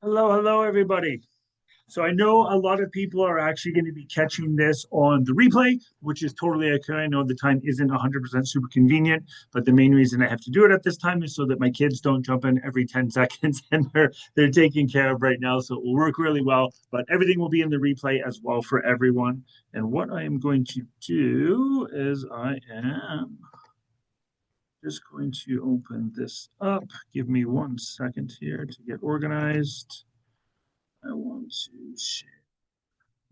Hello, everybody. So I know a lot of people are actually going to be catching this on the replay, which is totally okay. I know the time isn't 100% super convenient, but the main reason I have to do it at this time is so that my kids don't jump in every 10 seconds and they're taken care of right now. So it will work really well, but everything will be in the replay as well for everyone. And what I am going to do is I am just going to open this up. Give me 1 second here to get organized. I want to share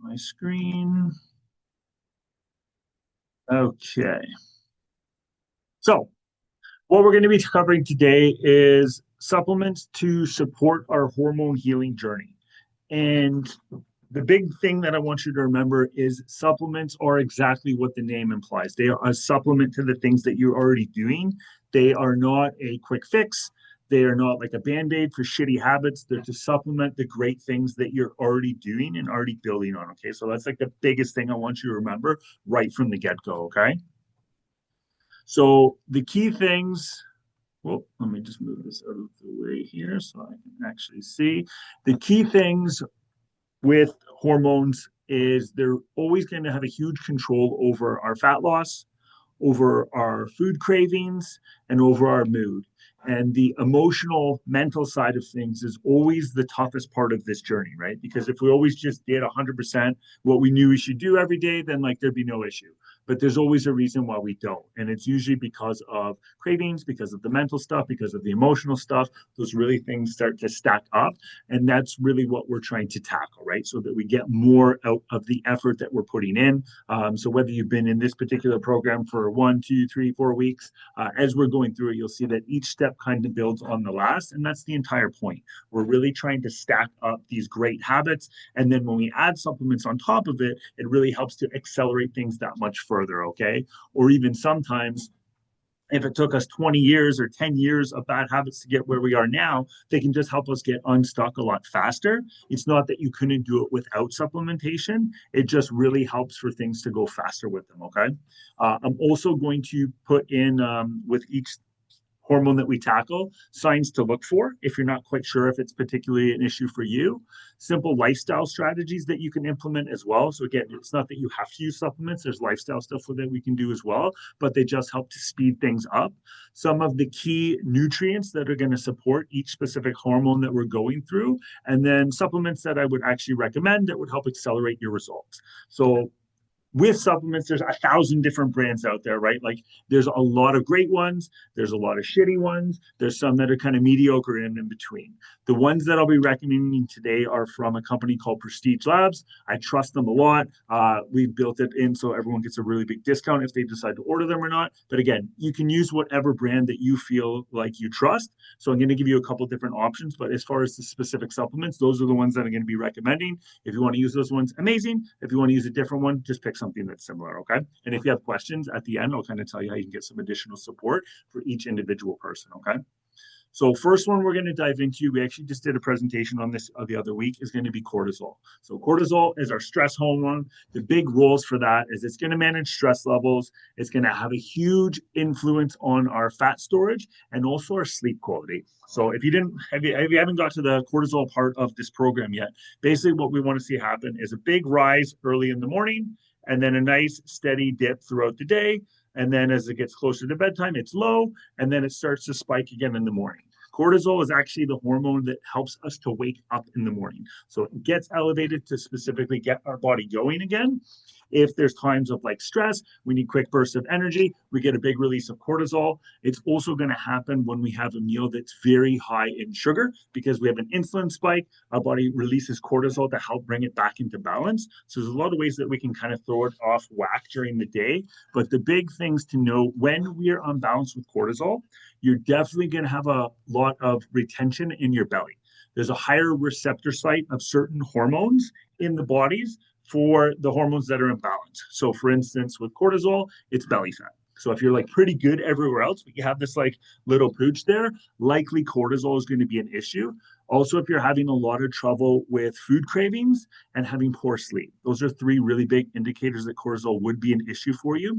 my screen. Okay. So, what we're going to be covering today is supplements to support our hormone healing journey. And the big thing that I want you to remember is supplements are exactly what the name implies. They are a supplement to the things that you're already doing. They are not a quick fix. They are not like a band-aid for shitty habits. They're to supplement the great things that you're already doing and already building on. Okay. So that's like the biggest thing I want you to remember right from the get-go. Okay. So the key things, well, let me just move this out of the way here so I can actually see. The key things with hormones is they're always going to have a huge control over our fat loss, over our food cravings, and over our mood. And the emotional, mental side of things is always the toughest part of this journey, right? Because if we always just did 100% what we knew we should do every day, then like there'd be no issue. But there's always a reason why we don't. And it's usually because of cravings, because of the mental stuff, because of the emotional stuff. Those really things start to stack up. And that's really what we're trying to tackle, right? So that we get more out of the effort that we're putting in. So whether you've been in this particular program for 1, 2, 3, 4 weeks, as we're going through it, you'll see that each step kind of builds on the last. And that's the entire point. We're really trying to stack up these great habits. And then when we add supplements on top of it, it really helps to accelerate things that much further, okay? Or even sometimes if it took us 20 years or 10 years of bad habits to get where we are now, they can just help us get unstuck a lot faster. It's not that you couldn't do it without supplementation. It just really helps for things to go faster with them. Okay. I'm also going to put in with each hormone that we tackle, signs to look for if you're not quite sure if it's particularly an issue for you, simple lifestyle strategies that you can implement as well. So, again, it's not that you have to use supplements, there's lifestyle stuff that we can do as well, but they just help to speed things up. Some of the key nutrients that are going to support each specific hormone that we're going through, and then supplements that I would actually recommend that would help accelerate your results. So, with supplements, there's 1,000 different brands out there, right? Like there's a lot of great ones, there's a lot of shitty ones, there's some that are kind of mediocre and in between. The ones that I'll be recommending today are from a company called Prestige Labs. I trust them a lot. We've built it in so everyone gets a really big discount if they decide to order them or not. But again, you can use whatever brand that you feel like you trust. So I'm going to give you a couple different options. But as far as the specific supplements, those are the ones that I'm going to be recommending. If you want to use those ones, amazing. If you want to use a different one, just pick something that's similar. Okay. And if you have questions at the end, I'll kind of tell you how you can get some additional support for each individual person. Okay. So first one we're going to dive into, we actually just did a presentation on this the other week, is going to be cortisol. So cortisol is our stress hormone. The big roles for that is it's going to manage stress levels. It's going to have a huge influence on our fat storage and also our sleep quality. So if you haven't got to the cortisol part of this program yet, basically what we want to see happen is a big rise early in the morning and then a nice steady dip throughout the day. And then as it gets closer to bedtime, it's low, and then it starts to spike again in the morning. Cortisol is actually the hormone that helps us to wake up in the morning. So it gets elevated to specifically get our body going again. If there's times of like stress, we need quick bursts of energy, we get a big release of cortisol. It's also going to happen when we have a meal that's very high in sugar because we have an insulin spike. Our body releases cortisol to help bring it back into balance. So there's a lot of ways that we can kind of throw it off whack during the day. But the big things to know when we are unbalanced with cortisol, you're definitely going to have a lot of retention in your belly. There's a higher receptor site of certain hormones in the bodies for the hormones that are imbalanced. So, for instance, with cortisol, it's belly fat. So if you're like pretty good everywhere else, but you have this like little pooch there, likely cortisol is going to be an issue. Also, if you're having a lot of trouble with food cravings and having poor sleep, those are three really big indicators that cortisol would be an issue for you.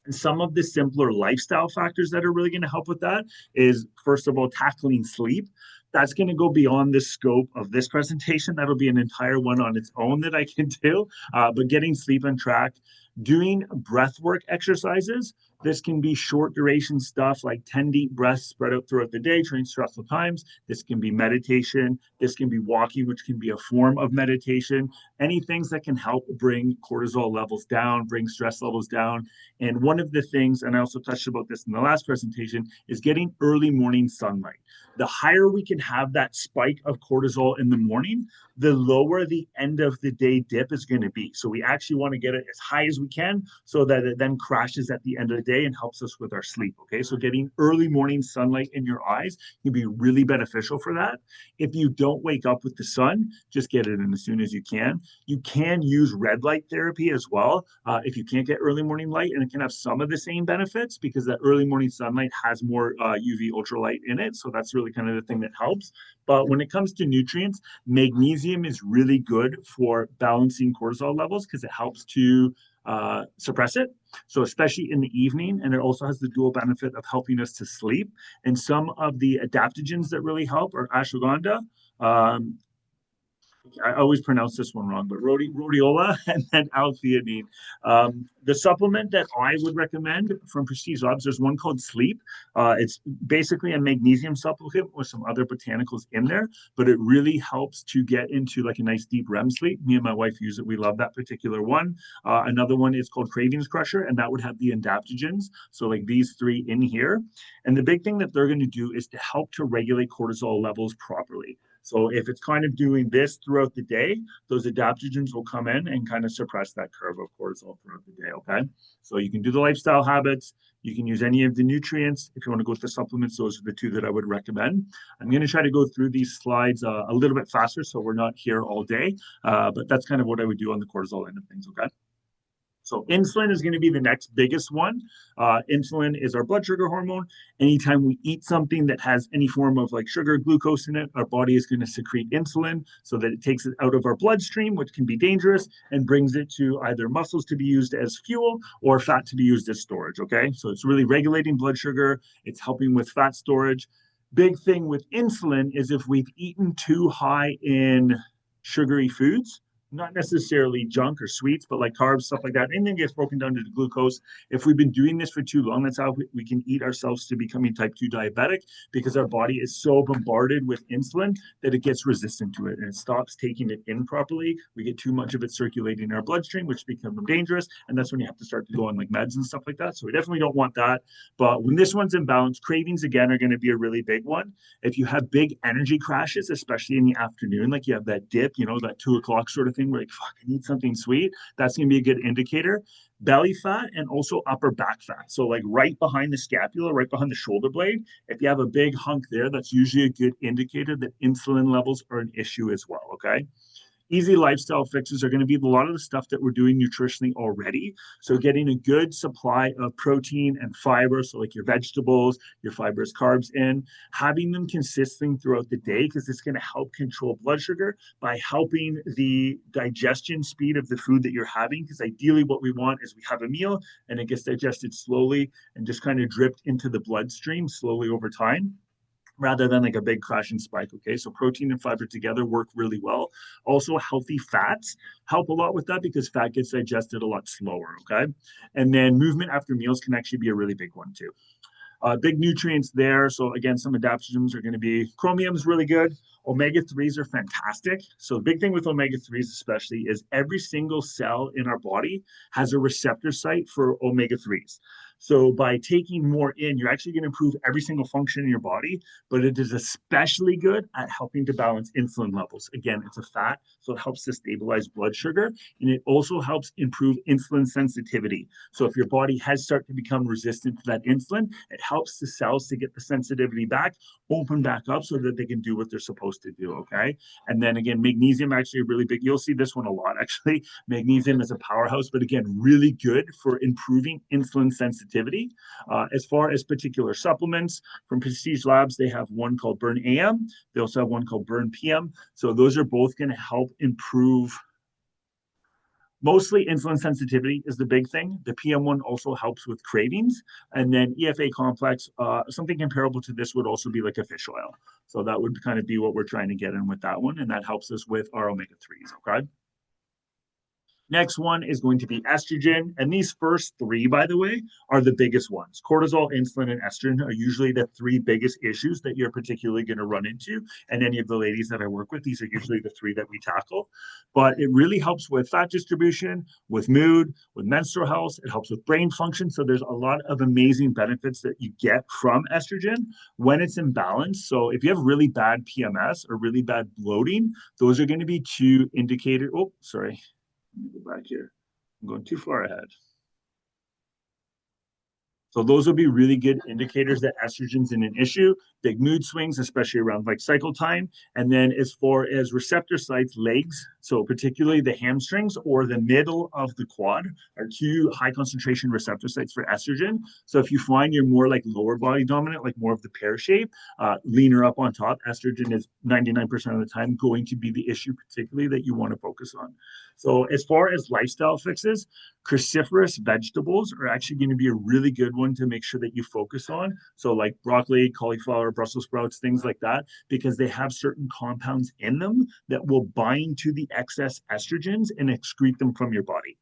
And some of the simpler lifestyle factors that are really going to help with that is, first of all, tackling sleep. That's going to go beyond the scope of this presentation. That'll be an entire one on its own that I can do. But getting sleep on track, doing breath work exercises. This can be short duration stuff like 10 deep breaths spread out throughout the day during stressful times. This can be meditation. This can be walking, which can be a form of meditation. Any things that can help bring cortisol levels down, bring stress levels down. And one of the things, and I also touched about this in the last presentation, is getting early morning sunlight. The higher we can have that spike of cortisol in the morning, the lower the end of the day dip is going to be. So we actually want to get it as high as we can so that it then crashes at the end of the day and helps us with our sleep. Okay. So getting early morning sunlight in your eyes can be really beneficial for that. If you don't wake up with the sun, just get it in as soon as you can. You can use red light therapy as well if you can't get early morning light, and it can have some of the same benefits because that early morning sunlight has more UV ultralight in it. So that's really kind of the thing that helps. But when it comes to nutrients, magnesium is really good for balancing cortisol levels because it helps to suppress it. So especially in the evening, and it also has the dual benefit of helping us to sleep. And some of the adaptogens that really help are ashwagandha, um, I always pronounce this one wrong, but rhodiola and then L-theanine. The supplement that I would recommend from Prestige Labs, there's one called Sleep. It's basically a magnesium supplement with some other botanicals in there, but it really helps to get into like a nice deep REM sleep. Me and my wife use it. We love that particular one. Another one is called Cravings Crusher, and that would have the adaptogens. So like these three in here. And the big thing that they're going to do is to help to regulate cortisol levels properly. So if it's kind of doing this throughout the day, those adaptogens will come in and kind of suppress that curve of cortisol throughout the day. Okay. So you can do the lifestyle habits. You can use any of the nutrients. If you want to go with the supplements, those are the two that I would recommend. I'm going to try to go through these slides a little bit faster so we're not here all day. But that's kind of what I would do on the cortisol end of things. Okay. So insulin is going to be the next biggest one. Insulin is our blood sugar hormone. Anytime we eat something that has any form of like sugar, glucose in it, our body is going to secrete insulin so that it takes it out of our bloodstream, which can be dangerous, and brings it to either muscles to be used as fuel or fat to be used as storage. Okay. So it's really regulating blood sugar. It's helping with fat storage. Big thing with insulin is if we've eaten too high in sugary foods, not necessarily junk or sweets, but like carbs, stuff like that. Anything gets broken down to the glucose. If we've been doing this for too long, that's how we can eat ourselves to becoming type 2 diabetic because our body is so bombarded with insulin that it gets resistant to it and it stops taking it in properly. We get too much of it circulating in our bloodstream, which becomes dangerous. And that's when you have to start to go on like meds and stuff like that. So we definitely don't want that. But when this one's in balance, cravings again are going to be a really big one. If you have big energy crashes, especially in the afternoon, like you have that dip, that 2 o'clock sort of thing where like, fuck, I need something sweet, that's going to be a good indicator. Belly fat and also upper back fat. So, like right behind the scapula, right behind the shoulder blade, if you have a big hunk there, that's usually a good indicator that insulin levels are an issue as well. Okay. Easy lifestyle fixes are going to be a lot of the stuff that we're doing nutritionally already. So getting a good supply of protein and fiber, so like your vegetables, your fibrous carbs in, having them consistent throughout the day because it's going to help control blood sugar by helping the digestion speed of the food that you're having. Because ideally what we want is we have a meal and it gets digested slowly and just kind of dripped into the bloodstream slowly over time rather than like a big crash and spike. Okay. So protein and fiber together work really well. Also, healthy fats help a lot with that because fat gets digested a lot slower. Okay. And then movement after meals can actually be a really big one too. Big nutrients there. So again, some adaptogens are going to be chromium is really good. Omega 3s are fantastic. So the big thing with omega 3s especially is every single cell in our body has a receptor site for omega 3s. So by taking more in, you're actually going to improve every single function in your body, but it is especially good at helping to balance insulin levels. Again, it's a fat, so it helps to stabilize blood sugar, and it also helps improve insulin sensitivity. So if your body has started to become resistant to that insulin, it helps the cells to get the sensitivity back, open back up so that they can do what they're supposed to do. Okay. And then again, magnesium actually really big. You'll see this one a lot actually. Magnesium is a powerhouse, but again, really good for improving insulin sensitivity. As far as particular supplements from Prestige Labs, they have one called Burn AM. They also have one called Burn PM. So those are both going to help improve Mostly insulin sensitivity is the big thing. The PM1 also helps with cravings. And then EFA complex, something comparable to this would also be like a fish oil. So that would kind of be what we're trying to get in with that one. And that helps us with our omega 3s. Okay. Next one is going to be estrogen. And these first three, by the way, are the biggest ones. Cortisol, insulin, and estrogen are usually the three biggest issues that you're particularly going to run into. And any of the ladies that I work with, these are usually the three that we tackle. But it really helps with fat distribution, with mood, with menstrual health. It helps with brain function. So there's a lot of amazing benefits that you get from estrogen when it's in balance. So if you have really bad PMS or really bad bloating, those are going to be two indicators. Oh, sorry. Let me go back here. I'm going too far ahead. So those will be really good indicators that estrogen's in an issue, big mood swings, especially around like cycle time. And then as far as receptor sites, legs, so particularly the hamstrings or the middle of the quad are two high concentration receptor sites for estrogen. So if you find you're more like lower body dominant, like more of the pear shape, leaner up on top, estrogen is 99% of the time going to be the issue, particularly that you want to focus on. So as far as lifestyle fixes, cruciferous vegetables are actually going to be a really good one to make sure that you focus on. So like broccoli, cauliflower, Brussels sprouts, things like that, because they have certain compounds in them that will bind to the excess estrogens and excrete them from your body.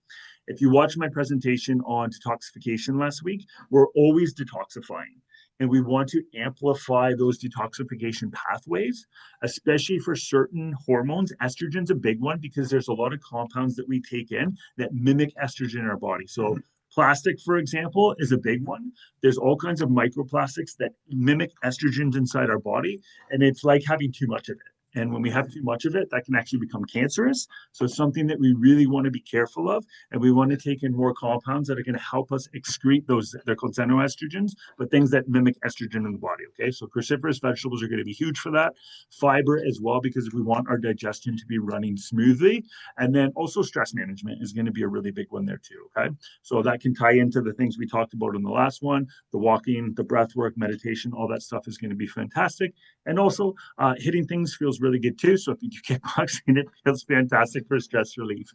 If you watch my presentation on detoxification last week, we're always detoxifying. And we want to amplify those detoxification pathways, especially for certain hormones. Estrogen's a big one because there's a lot of compounds that we take in that mimic estrogen in our body. So plastic, for example, is a big one. There's all kinds of microplastics that mimic estrogens inside our body, and it's like having too much of it. And when we have too much of it, that can actually become cancerous. So it's something that we really want to be careful of. And we want to take in more compounds that are going to help us excrete those. They're called xenoestrogens, but things that mimic estrogen in the body. Okay. So cruciferous vegetables are going to be huge for that. Fiber as well, because we want our digestion to be running smoothly. And then also stress management is going to be a really big one there too. Okay. So that can tie into the things we talked about in the last one, the walking, the breath work, meditation, all that stuff is going to be fantastic. And also hitting things feels really good too. So if you do kickboxing, it feels fantastic for stress relief.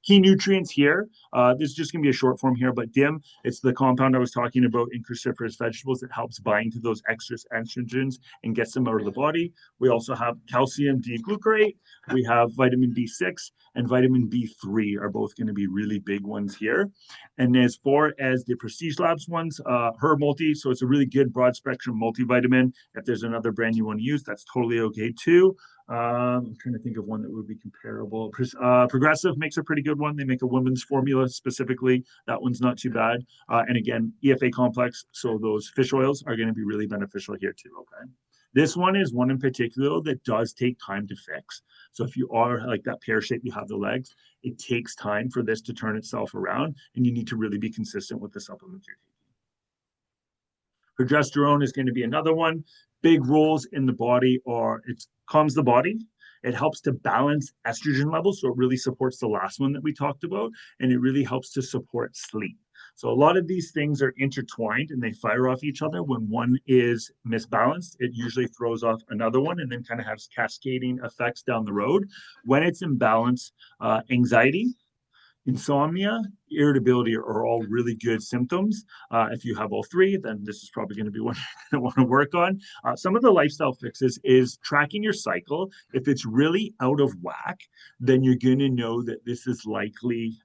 Key nutrients here. This is just going to be a short form here, but DIM, it's the compound I was talking about in cruciferous vegetables that helps bind to those extra estrogens and gets them out of the body. We also have calcium D-glucarate. We have vitamin B6 and vitamin B3 are both going to be really big ones here. And as far as the Prestige Labs ones, Herb Multi, so it's a really good broad spectrum multivitamin. If there's another brand you want to use, that's totally okay too. I'm trying to think of one that would be comparable. Progressive makes a pretty good one. They make a women's formula specifically. That one's not too bad. And again, EFA complex. So those fish oils are going to be really beneficial here too. Okay. This one is one in particular that does take time to fix. So if you are like that pear shape, you have the legs, it takes time for this to turn itself around, and you need to really be consistent with the supplements you're taking. Progesterone is going to be another one. Big roles in the body are it calms the body. It helps to balance estrogen levels. So it really supports the last one that we talked about. And it really helps to support sleep. So a lot of these things are intertwined and they fire off each other. When one is misbalanced, it usually throws off another one and then kind of has cascading effects down the road. When it's in balance, anxiety, insomnia, irritability are all really good symptoms. If you have all three, then this is probably going to be one you want to work on. Some of the lifestyle fixes is tracking your cycle. If it's really out of whack, then you're going to know that this is likely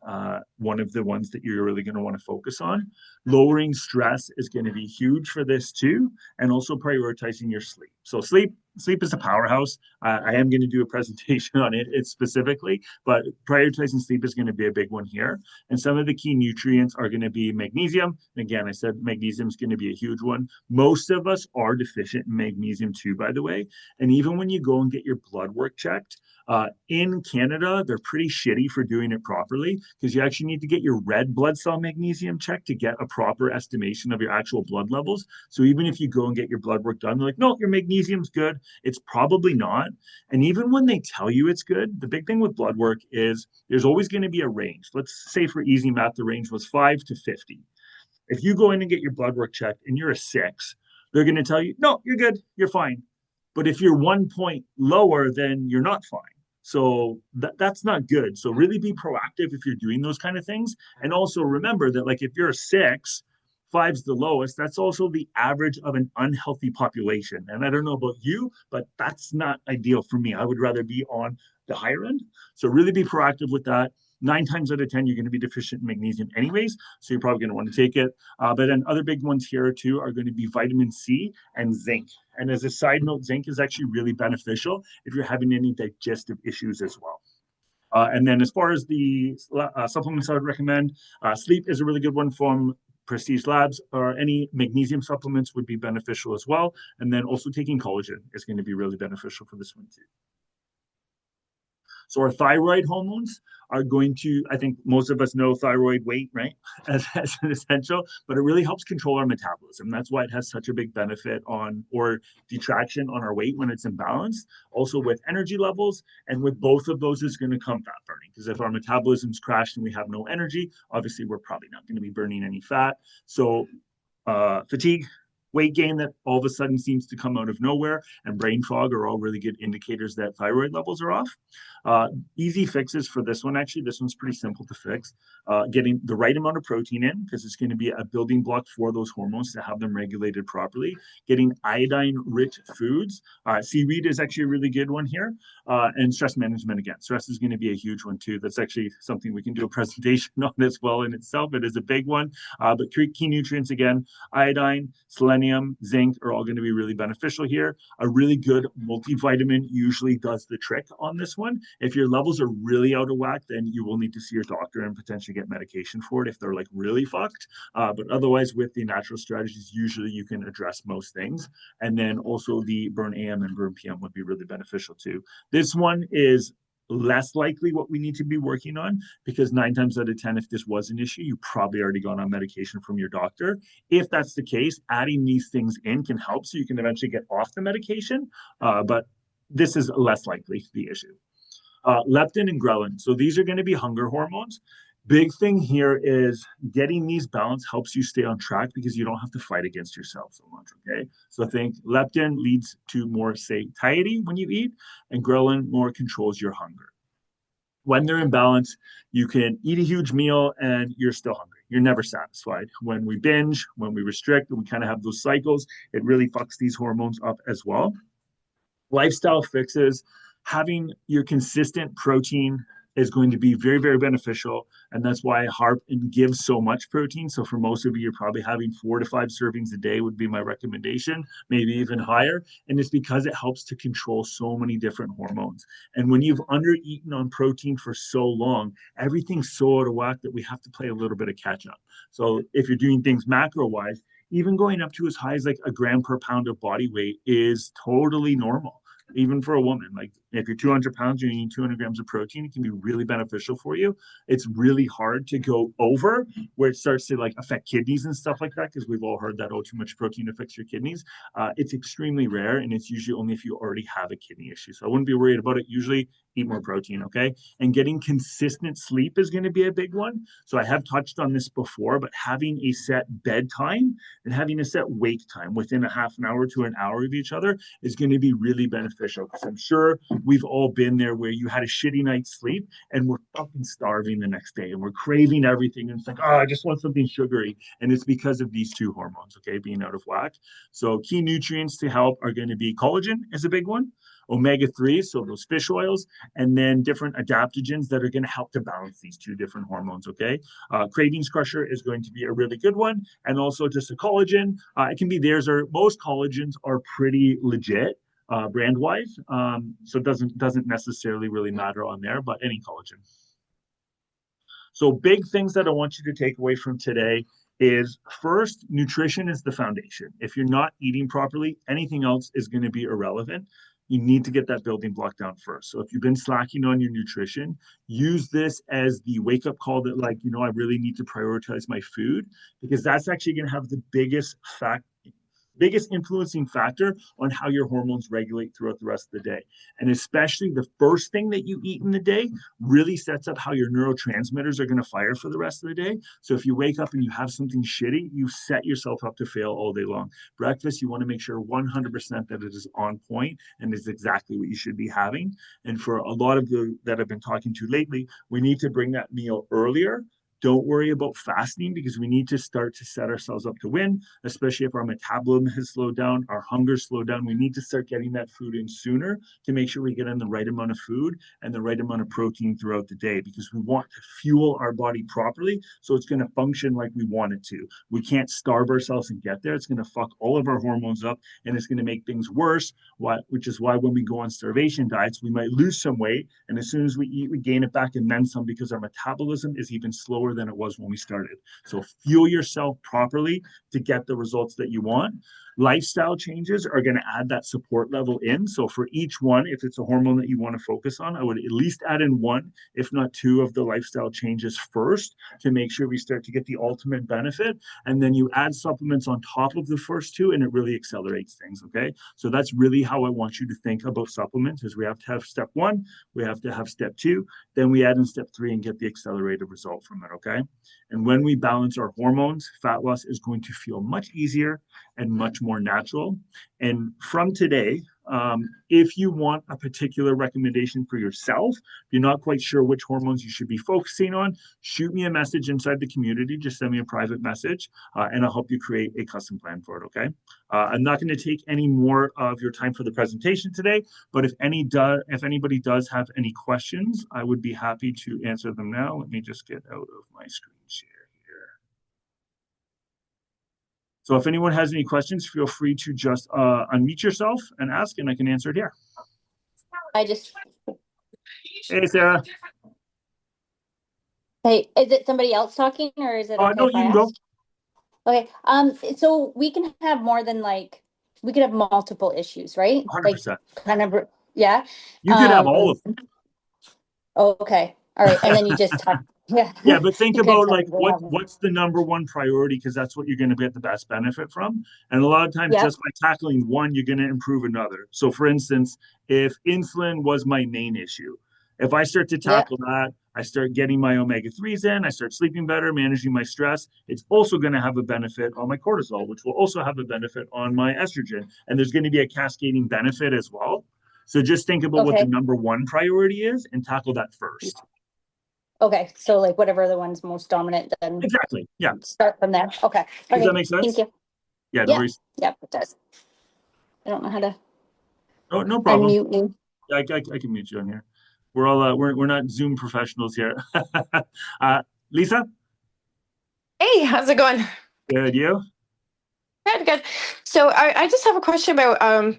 one of the ones that you're really going to want to focus on. Lowering stress is going to be huge for this too, and also prioritizing your sleep. So sleep is a powerhouse. I am going to do a presentation on it specifically, but prioritizing sleep is going to be a big one here. And some of the key nutrients are going to be magnesium. And again, I said magnesium is going to be a huge one. Most of us are deficient in magnesium too, by the way. And even when you go and get your blood work checked, in Canada, they're pretty shitty for doing it properly because you actually need to get your red blood cell magnesium checked to get a proper estimation of your actual blood levels. So even if you go and get your blood work done, they're like, no, your magnesium's good. It's probably not. And even when they tell you it's good, the big thing with blood work is there's always going to be a range. Let's say for easy math, the range was 5 to 50. If you go in and get your blood work checked and you're a 6, they're going to tell you, no, you're good, you're fine. But if you're 1 point lower, then you're not fine. So that's not good. So really be proactive if you're doing those kind of things. And also remember that like if you're a six, five's the lowest, that's also the average of an unhealthy population. And I don't know about you, but that's not ideal for me. I would rather be on the higher end. So really be proactive with that. 9 times out of 10, you're going to be deficient in magnesium anyways. So you're probably going to want to take it. But then other big ones here too are going to be vitamin C and zinc. And as a side note, zinc is actually really beneficial if you're having any digestive issues as well. And then as far as the supplements I would recommend, sleep is a really good one from Prestige Labs, or any magnesium supplements would be beneficial as well. And then also taking collagen is going to be really beneficial for this one too. So our thyroid hormones are going to, I think most of us know thyroid weight, right, as an essential, but it really helps control our metabolism. That's why it has such a big benefit on or detraction on our weight when it's imbalanced. Also with energy levels, and with both of those is going to come fat burning. Because if our metabolism's crashed and we have no energy, obviously we're probably not going to be burning any fat. So fatigue, weight gain that all of a sudden seems to come out of nowhere, and brain fog are all really good indicators that thyroid levels are off. Uh, Easy fixes for this one, actually. This one's pretty simple to fix. Getting the right amount of protein in, because it's going to be a building block for those hormones to have them regulated properly. Getting iodine rich foods. Seaweed is actually a really good one here. And stress management again. Stress is going to be a huge one too. That's actually something we can do a presentation on as well in itself. It is a big one. But key nutrients again, iodine, selenium, zinc are all going to be really beneficial here. A really good multivitamin usually does the trick on this one. If your levels are really out of whack, then you will need to see your doctor and potentially get medication for it if they're like really fucked. But otherwise, with the natural strategies, usually you can address most things. And then also the burn AM and burn PM would be really beneficial too. This one is less likely what we need to be working on, because 9 times out of 10, if this was an issue, you probably already gone on medication from your doctor. If that's the case, adding these things in can help so you can eventually get off the medication. But this is less likely the issue. Leptin and ghrelin. So these are going to be hunger hormones. Big thing here is getting these balanced helps you stay on track because you don't have to fight against yourself so much. Okay. So I think leptin leads to more satiety when you eat, and ghrelin more controls your hunger. When they're in balance, you can eat a huge meal and you're still hungry. You're never satisfied. When we binge, when we restrict, and we kind of have those cycles, it really fucks these hormones up as well. Lifestyle fixes, having your consistent protein is going to be very, very beneficial. And that's why I harp and give so much protein. So for most of you, you're probably having 4 to 5 servings a day would be my recommendation, maybe even higher. And it's because it helps to control so many different hormones. And when you've under-eaten on protein for so long, everything's so out of whack that we have to play a little bit of catch up. So if you're doing things macro wise, even going up to as high as like a gram per pound of body weight is totally normal, even for a woman. Like if you're 200 pounds, you need 200 grams of protein. It can be really beneficial for you. It's really hard to go over where it starts to like affect kidneys and stuff like that, because we've all heard that, oh, too much protein affects your kidneys. It's extremely rare, and it's usually only if you already have a kidney issue. So I wouldn't be worried about it. Usually eat more protein, okay? And getting consistent sleep is going to be a big one. So I have touched on this before, but having a set bedtime and having a set wake time within a half an hour to an hour of each other is going to be really beneficial, because I'm sure we've all been there where you had a shitty night's sleep and we're fucking starving the next day and we're craving everything. And it's like, oh, I just want something sugary. And it's because of these two hormones, okay, being out of whack. So key nutrients to help are going to be collagen is a big one, omega-3, so those fish oils, and then different adaptogens that are going to help to balance these two different hormones, okay? Cravings Crusher is going to be a really good one. And also just a collagen. It can be theirs, or most collagens are pretty legit brand wise. So it doesn't necessarily really matter on there, but any collagen. So big things that I want you to take away from today is, first, nutrition is the foundation. If you're not eating properly, anything else is going to be irrelevant. You need to get that building block down first. So if you've been slacking on your nutrition, use this as the wake up call that, like, I really need to prioritize my food, because that's actually going to have the biggest biggest influencing factor on how your hormones regulate throughout the rest of the day. And especially the first thing that you eat in the day really sets up how your neurotransmitters are going to fire for the rest of the day. So if you wake up and you have something shitty, you set yourself up to fail all day long. Breakfast, you want to make sure 100% that it is on point and is exactly what you should be having. And for a lot of the that I've been talking to lately, we need to bring that meal earlier. Don't worry about fasting because we need to start to set ourselves up to win, especially if our metabolism has slowed down, our hunger slowed down. We need to start getting that food in sooner to make sure we get in the right amount of food and the right amount of protein throughout the day because we want to fuel our body properly so it's going to function like we want it to. We can't starve ourselves and get there. It's going to fuck all of our hormones up and it's going to make things worse, which is why when we go on starvation diets, we might lose some weight. And as soon as we eat, we gain it back and then some because our metabolism is even slower than it was when we started. So fuel yourself properly to get the results that you want. Lifestyle changes are going to add that support level in. So for each one, if it's a hormone that you want to focus on, I would at least add in one, if not two of the lifestyle changes first to make sure we start to get the ultimate benefit. And then you add supplements on top of the first two and it really accelerates things. Okay. So that's really how I want you to think about supplements is we have to have step one, we have to have step two, then we add in step three and get the accelerated result from it. Okay. And when we balance our hormones, fat loss is going to feel much easier and much more natural. And from today, if you want a particular recommendation for yourself, if you're not quite sure which hormones you should be focusing on, shoot me a message inside the community. Just send me a private message and I'll help you create a custom plan for it. Okay. I'm not going to take any more of your time for the presentation today, but if anybody does have any questions, I would be happy to answer them now. Let me just get out of my screen share here. So if anyone has any questions, feel free to just unmute yourself and ask, and I can answer it here. Hey, Sarah. Hey, is it somebody else talking or is it okay No, if you I can go. ask? Okay, so we can have more than we could have multiple issues, right? 100%. Kind of, yeah. You could have all of them. Oh, okay. All right. And then you just talk. Yeah. Yeah, but think about like have what's the number one priority because that's what you're going to get the best benefit from. And a lot of times, Yep. just by tackling one, you're going to improve another. So, for instance, if insulin was my main issue, if I start to tackle that, I start getting my omega-3s in, I start sleeping better, managing my stress, it's also going to have a benefit on my cortisol, which will also have a benefit on my estrogen. And there's going to be a cascading benefit as well. So just think about what the number one priority is and tackle that first. Okay, so like whatever the one's most dominant, then exactly. Yeah. Start from there. Okay. Does that make sense? Thank you. Yeah, no worries. Yeah, it does. I don't know how to Oh, no problem. unmute you. I can mute you on here. We're all we're not Zoom professionals here. Lisa? Hey, how's it going? Good, you? Good. So I just have a question about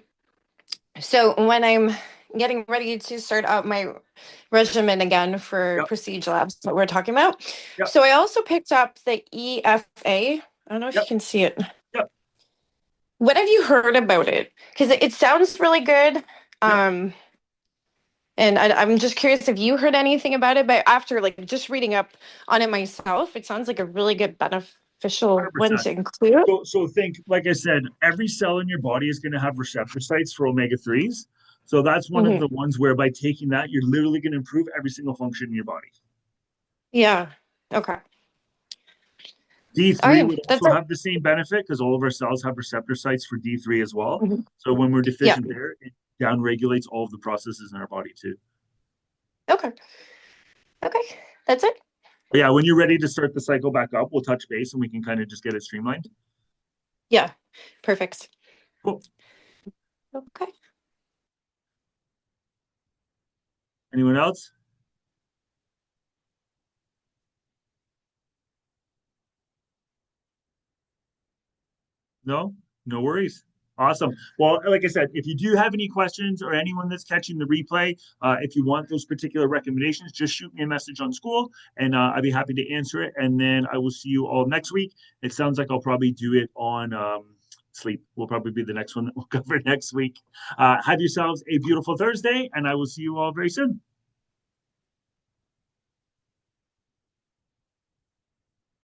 so when I'm getting ready to start out my regimen again for Prestige Labs that we're talking about. Yep. So I also picked up the EFA. I don't know if you can see it. Yep. What have you heard about it? Because it sounds really good. And I'm just curious if you heard anything about it, but after like just reading up on it myself, it sounds like a really good beneficial 100%. one to include. So think, like I said, every cell in your body is going to have receptor sites for omega-3s. So that's one of the ones where by taking that, you're literally going to improve every single function in your body. Yeah. Okay. D3 would also have the same benefit because all of our cells have receptor sites for D3 as well. So when we're deficient there, it downregulates all of the processes in our body too. Okay. That's it. But yeah, when you're ready to start the cycle back up, we'll touch base and we can kind of just get it streamlined. Yeah. Perfect. Cool. Okay. Anyone else? No worries. Awesome. Well, like I said, if you do have any questions or anyone that's catching the replay, if you want those particular recommendations, just shoot me a message on school and I'd be happy to answer it. And then I will see you all next week. It sounds like I'll probably do it on sleep. Will probably be the next one that we'll cover next week. Have yourselves a beautiful Thursday and I will see you all very soon.